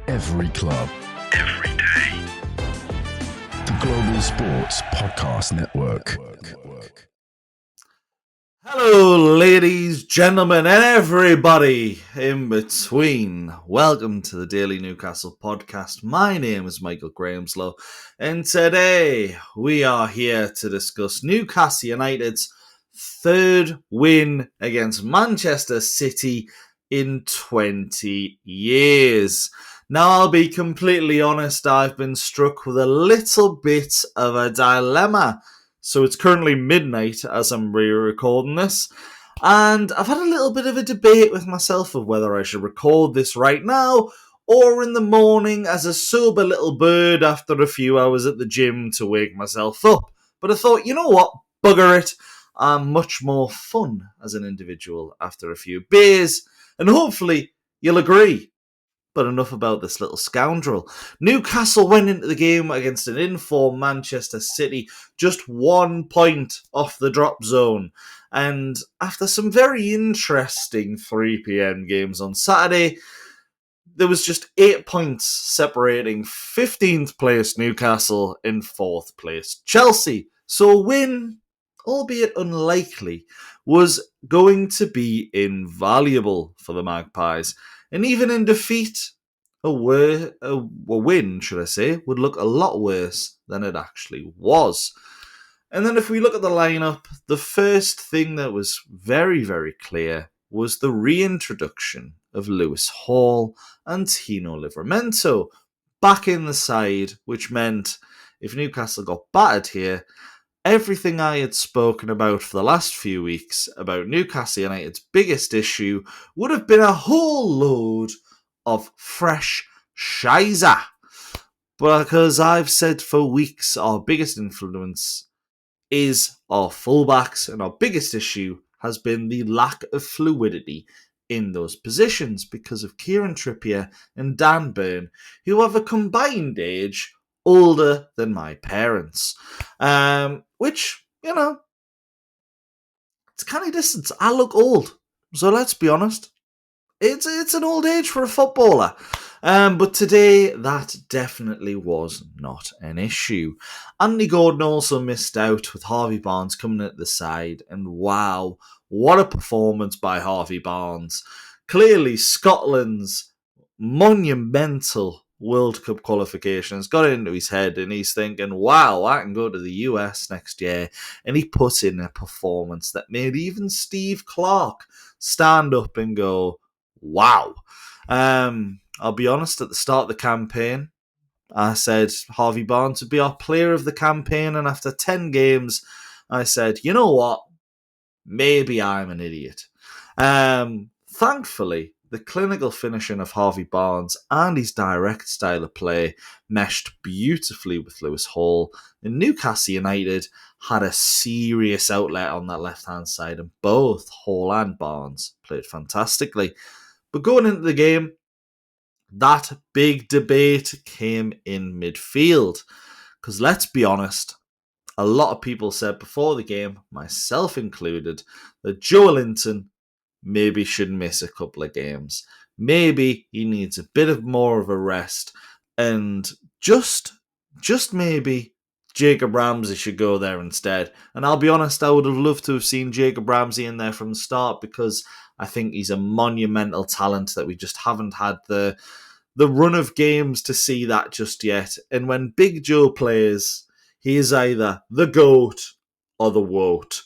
Every club. Every day. The Global Sports Podcast Network. Hello, ladies, gentlemen, and everybody in between. Welcome to the Daily Newcastle podcast. My name is Michael Grahamslaw, and today we are here to discuss Newcastle United's third win against Manchester City in 20 years. Now, I'll be completely honest, I've been struck with a little bit of a dilemma. So it's currently midnight as I'm re-recording this, and I've had a little bit of a debate with myself of whether I should record this right now or in the morning as a sober little bird after a few hours at the gym to wake myself up. But I thought, you know what, bugger it, I'm much more fun as an individual after a few beers, and hopefully you'll agree. But enough about this little scoundrel. Newcastle went into the game against an in-form Manchester City, just 1 point off the drop zone. And after some very interesting 3 p.m. games on Saturday, there was just 8 points separating 15th place Newcastle and 4th place Chelsea. So a win, albeit unlikely, was going to be invaluable for the Magpies. And even in defeat, a win, should I say, would look a lot worse than it actually was. And then if we look at the lineup, the first thing that was very, very clear was the reintroduction of Lewis Hall and Tino Livramento back in the side, which meant if Newcastle got battered here, everything I had spoken about for the last few weeks about Newcastle United's biggest issue would have been a whole load of fresh shiza. Because I've said for weeks our biggest influence is our fullbacks, and our biggest issue has been the lack of fluidity in those positions because of Kieran Trippier and Dan Burn, who have a combined age older than my parents. Which, you know, it's kind of distance. I look old, so let's be honest. It's an old age for a footballer. But today, that definitely was not an issue. Anthony Gordon also missed out with Harvey Barnes coming at the side. And wow, what a performance by Harvey Barnes. Clearly, Scotland's monumental World Cup qualifications got into his head, and he's thinking, wow, I can go to the US next year. And he put in a performance that made even Steve Clarke stand up and go, wow. I'll be honest, at the start of the campaign, I said Harvey Barnes would be our player of the campaign, and after 10 games, I said, you know what? Maybe I'm an idiot. Thankfully, the clinical finishing of Harvey Barnes and his direct style of play meshed beautifully with Lewis Hall, and Newcastle United had a serious outlet on that left-hand side, and both Hall and Barnes played fantastically. But going into the game, that big debate came in midfield. Because let's be honest, a lot of people said before the game, myself included, that Joelinton maybe should miss a couple of games. Maybe he needs a bit of more of a rest. And just maybe Jacob Ramsey should go there instead. And I'll be honest, I would have loved to have seen Jacob Ramsey in there from the start, because I think he's a monumental talent that we just haven't had the run of games to see that just yet. And when Big Joe plays, he is either the GOAT or the WOAT.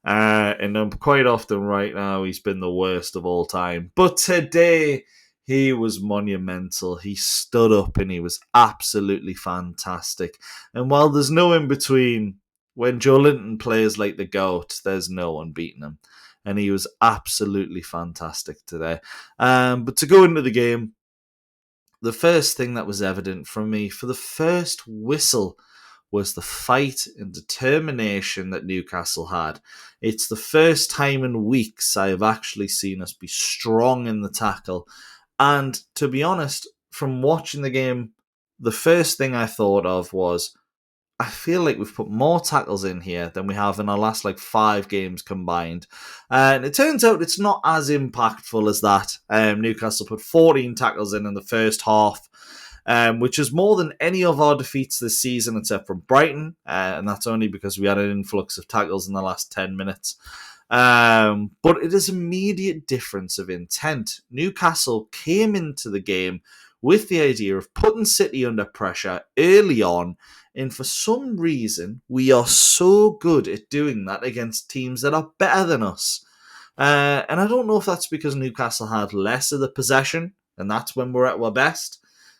And quite often right now, he's been the worst of all time. But today, he was monumental. He stood up and he was absolutely fantastic. And while there's no in between, when Joelinton plays like the GOAT, there's no one beating him. And he was absolutely fantastic today. But to go into the game, the first thing that was evident from me for the first whistle was the fight and determination that Newcastle had. It's the first time in weeks I have actually seen us be strong in the tackle. And to be honest, from watching the game, the first thing I thought of was, I feel like we've put more tackles in here than we have in our last 5 games combined. And it turns out it's not as impactful as that. Newcastle put 14 tackles in the first half, which is more than any of our defeats this season except from Brighton. And that's only because we had an influx of tackles in the last 10 minutes. But it is immediate difference of intent. Newcastle came into the game with the idea of putting City under pressure early on, and for some reason, we are so good at doing that against teams that are better than us. And I don't know if that's because Newcastle had less of the possession, and that's when we're at our best,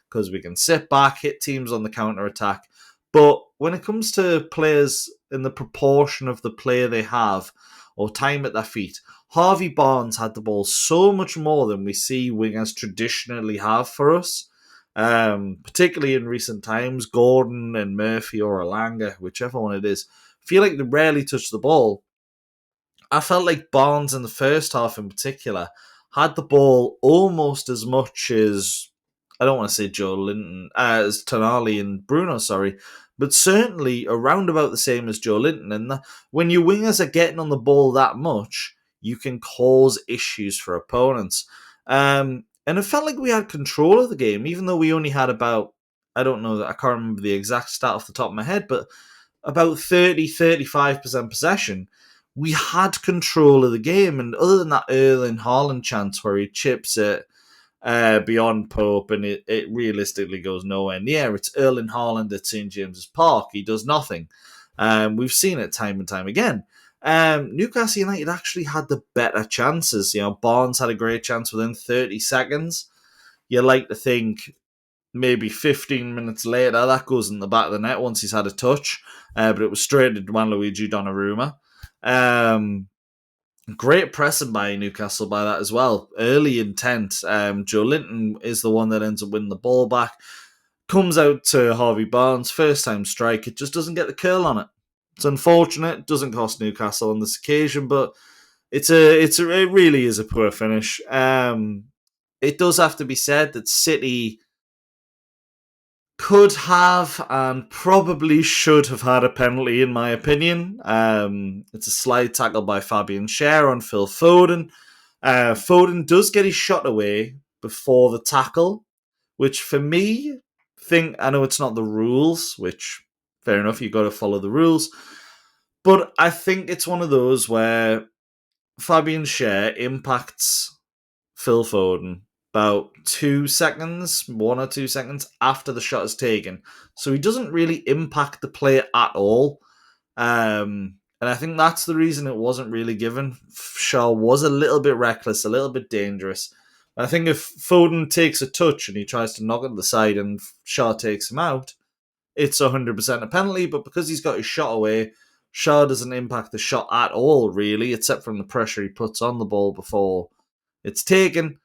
because we can sit back, hit teams on the counter-attack. But when it comes to players in the proportion of the play they have, or time at their feet, Harvey Barnes had the ball so much more than we see wingers traditionally have for us. Particularly in recent times, Gordon and Murphy or Alanga, whichever one it is, feel like they rarely touch the ball. I felt like Barnes in the first half in particular had the ball almost as much as, I don't want to say Joe Linton, as Tonali and Bruno, but certainly around about the same as Joe Linton. And when your wingers are getting on the ball that much, you can cause issues for opponents. And it felt like we had control of the game, even though we only had about, I can't remember the exact stat off the top of my head, but about 30-35% possession. We had control of the game, and other than that Erling Haaland chance where he chips it beyond Pope and it realistically goes nowhere near, it's Erling Haaland at St. James's Park. He does nothing. We've seen it time and time again. Newcastle United actually had the better chances. Barnes had a great chance within 30 seconds. You like to think maybe 15 minutes later that goes in the back of the net once he's had a touch, but it was straight to Gianluigi Donnarumma. Great pressing by Newcastle by that as well. Early intent. Joe Linton is the one that ends up winning the ball back. Comes out to Harvey Barnes, first time strike. It just doesn't get the curl on it. It's unfortunate. It doesn't cost Newcastle on this occasion, but it really is a poor finish. It does have to be said that City could have and probably should have had a penalty, in my opinion. It's a slide tackle by Fabian Schär on Phil Foden. Foden does get his shot away before the tackle, which for me, I know it's not the rules, which, fair enough, you've got to follow the rules. But I think it's one of those where Fabian Schär impacts Phil Foden about 1 or 2 seconds after the shot is taken. So he doesn't really impact the play at all. And I think that's the reason it wasn't really given. Shaw was a little bit reckless, a little bit dangerous. I think if Foden takes a touch and he tries to knock it to the side and Shaw takes him out, it's 100% a penalty. But because he's got his shot away, Shaw doesn't impact the shot at all, really, except from the pressure he puts on the ball before it's taken,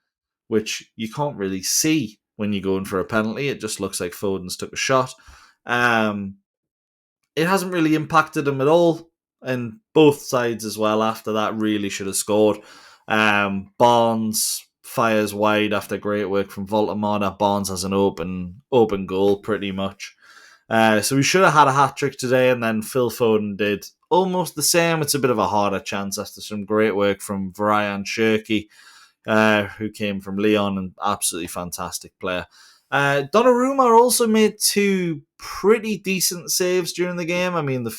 which you can't really see when you're going for a penalty. It just looks like Foden's took a shot. It hasn't really impacted him at all, and both sides as well after that really should have scored. Barnes fires wide after great work from Voltemada. Barnes has an open goal pretty much. So we should have had a hat-trick today, and then Phil Foden did almost the same. It's a bit of a harder chance after some great work from Vrayan Cherki, who came from Lyon, and absolutely fantastic player. Donnarumma also made 2 pretty decent saves during the game. I mean, the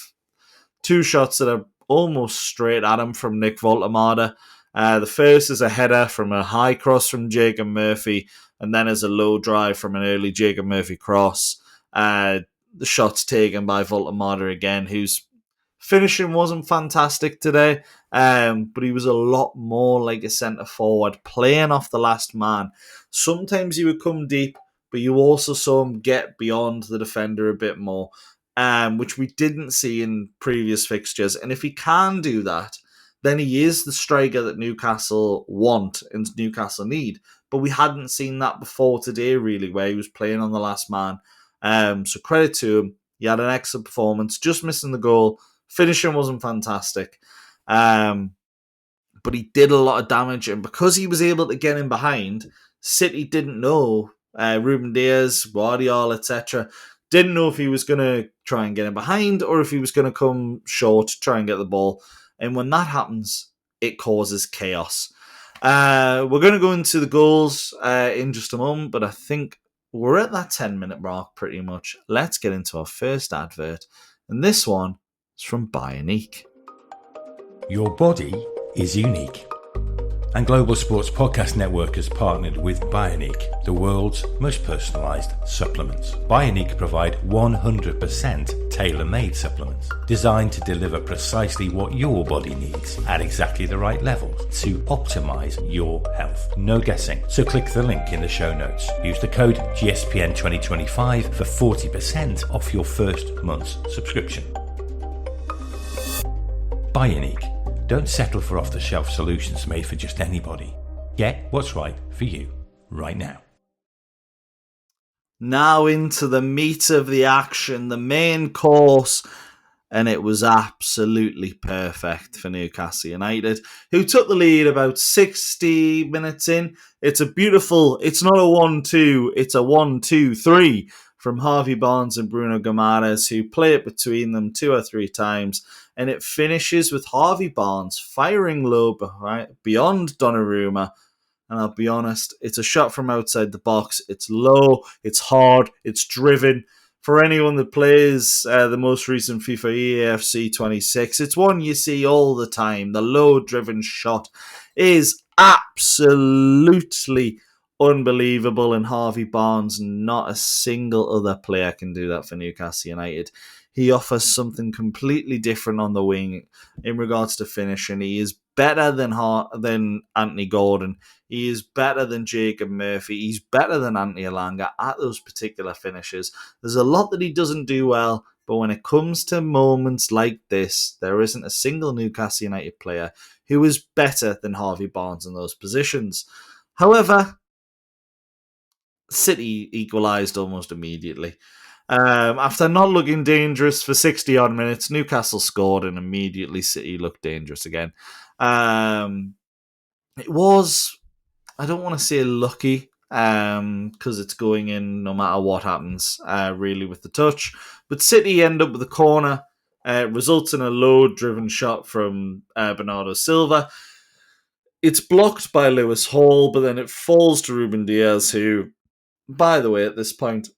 2 shots that are almost straight at him from Nick Voltemada. The first is a header from a high cross from Jacob Murphy, and then is a low drive from an early Jacob Murphy cross. The shot's taken by Voltemada again, whose finishing wasn't fantastic today, but he was a lot more like a centre-forward, playing off the last man. Sometimes he would come deep, but you also saw him get beyond the defender a bit more, which we didn't see in previous fixtures. And if he can do that, then he is the striker that Newcastle want and Newcastle need. But we hadn't seen that before today, really, where he was playing on the last man. So credit to him. He had an excellent performance, just missing the goal. Finishing wasn't fantastic. But he did a lot of damage. And because he was able to get in behind, City didn't know, Ruben Diaz, Guardiola, etc., Didn't know if he was going to try and get in behind or if he was going to come short, try and get the ball. And when that happens, it causes chaos. We're going to go into the goals in just a moment, but I think we're at that 10-minute mark pretty much. Let's get into our first advert. And this one is from Bionique. Your body is unique. And Global Sports Podcast Network has partnered with Bionique, the world's most personalised supplements. Bionique provide 100% tailor-made supplements designed to deliver precisely what your body needs at exactly the right levels to optimise your health. No guessing. So click the link in the show notes. Use the code GSPN2025 for 40% off your first month's subscription. Bionique. Don't settle for off-the-shelf solutions made for just anybody. Get what's right for you right now. Now into the meat of the action, the main course, and it was absolutely perfect for Newcastle United, who took the lead about 60 minutes in. It's not a 1-2, it's a 1-2-3 from Harvey Barnes and Bruno Guimarães, who play it between them 2 or 3 times. And it finishes with Harvey Barnes firing low beyond Donnarumma. And I'll be honest, it's a shot from outside the box. It's low, it's hard, it's driven. For anyone that plays the most recent FIFA EAFC 26, it's one you see all the time. The low-driven shot is absolutely unbelievable. And Harvey Barnes, not a single other player can do that for Newcastle United. He offers something completely different on the wing in regards to finishing. He is better than Anthony Gordon. He is better than Jacob Murphy. He's better than Anthony Elanga at those particular finishes. There's a lot that he doesn't do well, but when it comes to moments like this, there isn't a single Newcastle United player who is better than Harvey Barnes in those positions. However, City equalised almost immediately. After not looking dangerous for 60-odd minutes, Newcastle scored and immediately City looked dangerous again. It was, I don't want to say lucky, because it's going in no matter what happens, really, with the touch. But City end up with a corner. It results in a low-driven shot from Bernardo Silva. It's blocked by Lewis Hall, but then it falls to Ruben Diaz, who, by the way, at this point,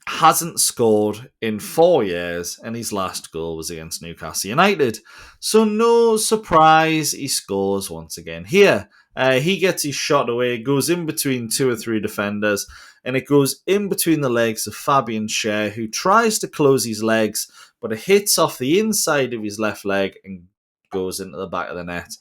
hasn't scored in 4 years, and his last goal was against Newcastle United. So no surprise, he scores once again here. He gets his shot away, goes in between 2 or 3 defenders, and it goes in between the legs of Fabian Schär, who tries to close his legs, but it hits off the inside of his left leg and goes into the back of the net.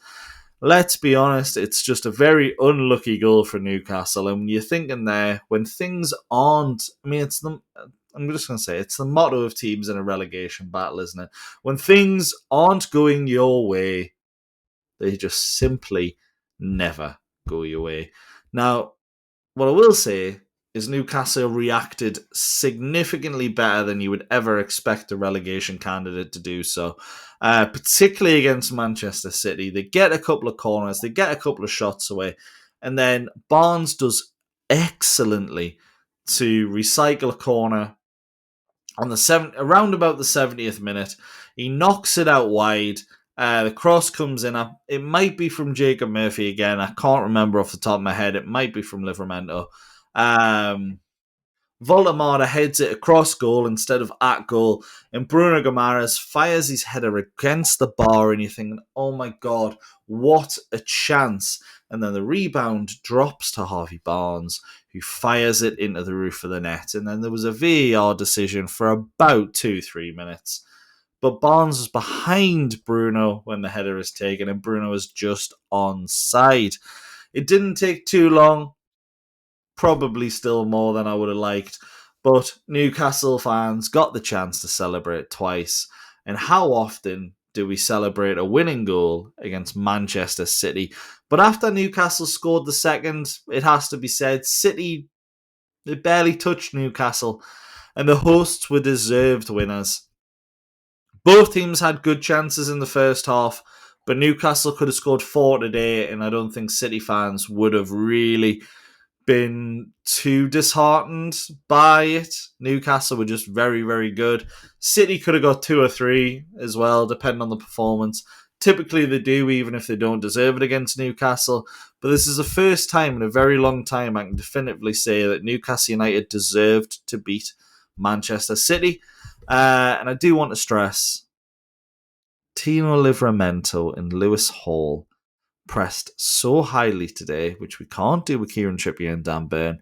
Let's be honest, it's just a very unlucky goal for Newcastle. And you're thinking there, when things aren't... I'm just going to say, it's the motto of teams in a relegation battle, isn't it? When things aren't going your way, they just simply never go your way. Now, what I will say is Newcastle reacted significantly better than you would ever expect a relegation candidate to do so, particularly against Manchester City. They get a couple of corners, they get a couple of shots away, and then Barnes does excellently to recycle a corner on around about the 70th minute. He knocks it out wide. The cross comes in. It might be from Jacob Murphy again. I can't remember off the top of my head. It might be from Livramento. Voldemort heads it across goal instead of at goal, and Bruno Guimarães fires his header against the bar, and you're thinking, oh my god, what a chance. And then the rebound drops to Harvey Barnes, who fires it into the roof of the net. And then there was a VAR decision for about 2-3 minutes. But Barnes was behind Bruno when the header is taken, and Bruno was just onside. It didn't take too long. Probably still more than I would have liked. But Newcastle fans got the chance to celebrate twice. And how often do we celebrate a winning goal against Manchester City? But after Newcastle scored the second, it has to be said, City, they barely touched Newcastle. And the hosts were deserved winners. Both teams had good chances in the first half, but Newcastle could have scored 4 today, and I don't think City fans would have really been too disheartened by it. Newcastle were just very, very good. City could have got 2 or 3 as well, depending on the performance. Typically they do, even if they don't deserve it against Newcastle. But this is the first time in a very long time I can definitively say that Newcastle United deserved to beat Manchester City. And I do want to stress, Tino, Livramento and Lewis Hall pressed so highly today, which we can't do with Kieran Trippier and Dan Burn.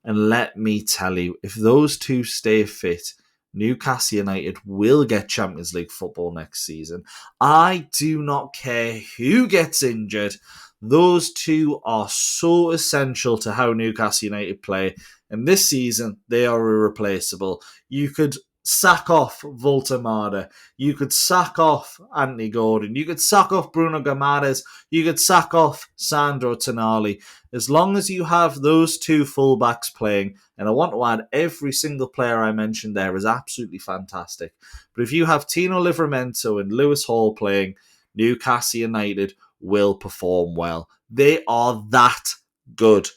And let me tell you, if those two stay fit, Newcastle United will get Champions League football next season. I do not care who gets injured. Those two are so essential to how Newcastle United play. And this season, they are irreplaceable. You could sack off Voltemada. You could sack off Anthony Gordon. You could sack off Bruno Guimarães. You could sack off Sandro Tonali. As long as you have those two fullbacks playing, and I want to add every single player I mentioned there is absolutely fantastic. But if you have Tino Livramento and Lewis Hall playing, Newcastle United will perform well. They are that good.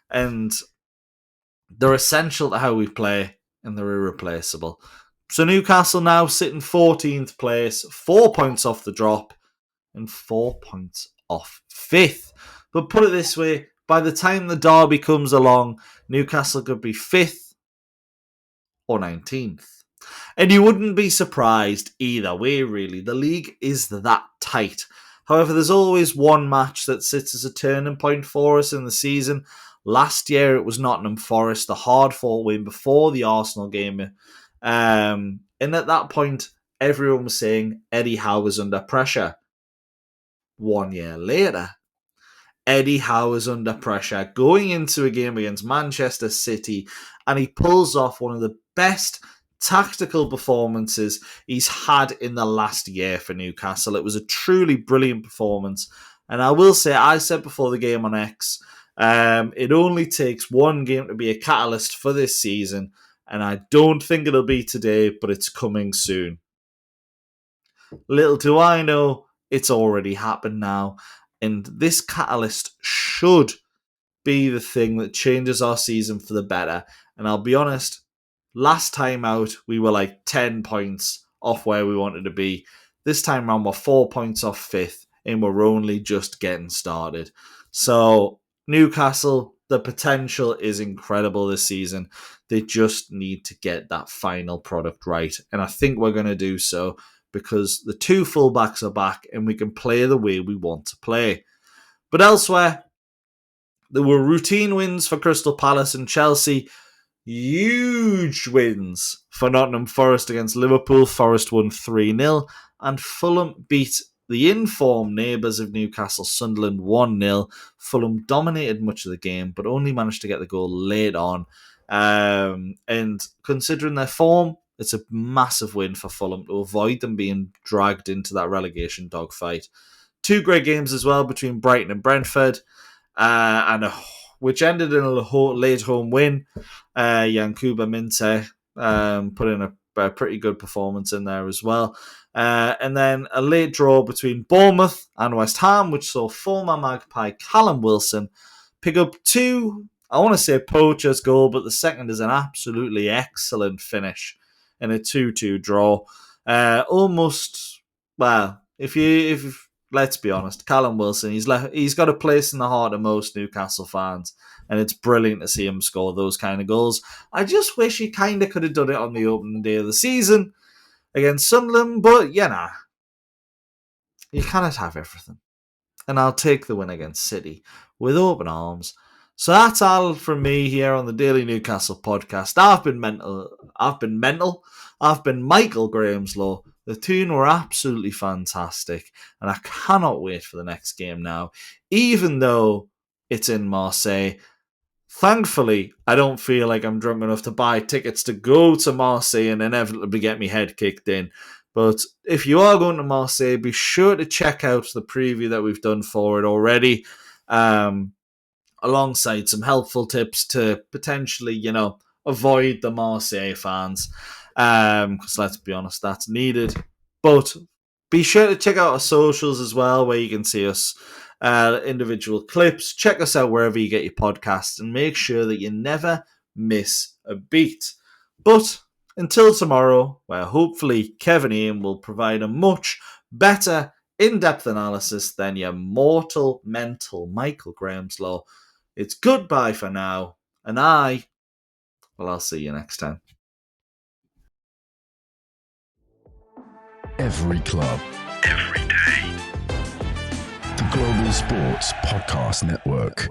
And they're essential to how we play, and they're irreplaceable. So Newcastle now sit in 14th place, 4 points off the drop, and 4 points off 5th. But put it this way, by the time the derby comes along, Newcastle could be 5th or 19th. And you wouldn't be surprised either way, really. The league is that tight. However, there's always one match that sits as a turning point for us in the season. Last year, it was Nottingham Forest, the hard-fought win before the Arsenal game. And at that point, everyone was saying Eddie Howe was under pressure. 1 year later, Eddie Howe is under pressure going into a game against Manchester City, and he pulls off one of the best tactical performances he's had in the last year for Newcastle. It was a truly brilliant performance. And I will say, I said before the game on X, it only takes one game to be a catalyst for this season, and I don't think it'll be today, but it's coming soon. Little do I know, it's already happened now, and this catalyst should be the thing that changes our season for the better. And I'll be honest, last time out, we were like 10 points off where we wanted to be. This time around, we're 4 points off 5th, and we're only just getting started. So Newcastle, the potential is incredible this season. They just need to get that final product right. And I think we're going to do so because the two fullbacks are back and we can play the way we want to play. But elsewhere, there were routine wins for Crystal Palace and Chelsea. Huge wins for Nottingham Forest against Liverpool. Forest won 3-0. And Fulham beat the informed neighbours of Newcastle, Sunderland, 1-0. Fulham dominated much of the game, but only managed to get the goal late on. And considering their form, it's a massive win for Fulham to avoid them being dragged into that relegation dogfight. 2 great games as well between Brighton and Brentford, which ended in a late home win. Yankuba Minte put in a pretty good performance in there as well. And then a late draw between Bournemouth and West Ham, which saw former Magpie Callum Wilson pick up 2, I want to say poacher's goal, but the second is an absolutely excellent finish in a 2-2 draw. If let's be honest, Callum Wilson, he's got a place in the heart of most Newcastle fans, and it's brilliant to see him score those kind of goals. I just wish he kind of could have done it on the opening day of the season against Sunderland, but you cannot have everything. And I'll take the win against City with open arms. So that's all from me here on the Daily Newcastle podcast. I've been Michael Grahamslaw. The tune were absolutely fantastic, and I cannot wait for the next game now, even though it's in Marseille. Thankfully, I don't feel like I'm drunk enough to buy tickets to go to Marseille and inevitably get my head kicked in. But if you are going to Marseille, be sure to check out the preview that we've done for it already, alongside some helpful tips to potentially, avoid the Marseille fans. Because let's be honest, that's needed. But be sure to check out our socials as well, where you can see us individual clips. Check us out wherever you get your podcasts and make sure that you never miss a beat. But until tomorrow, where hopefully Kevin Ian will provide a much better in-depth analysis than your mortal mental Michael Grahamslaw, it's goodbye for now, and I'll see you next time. Every club, every day. The Global Sports Podcast Network.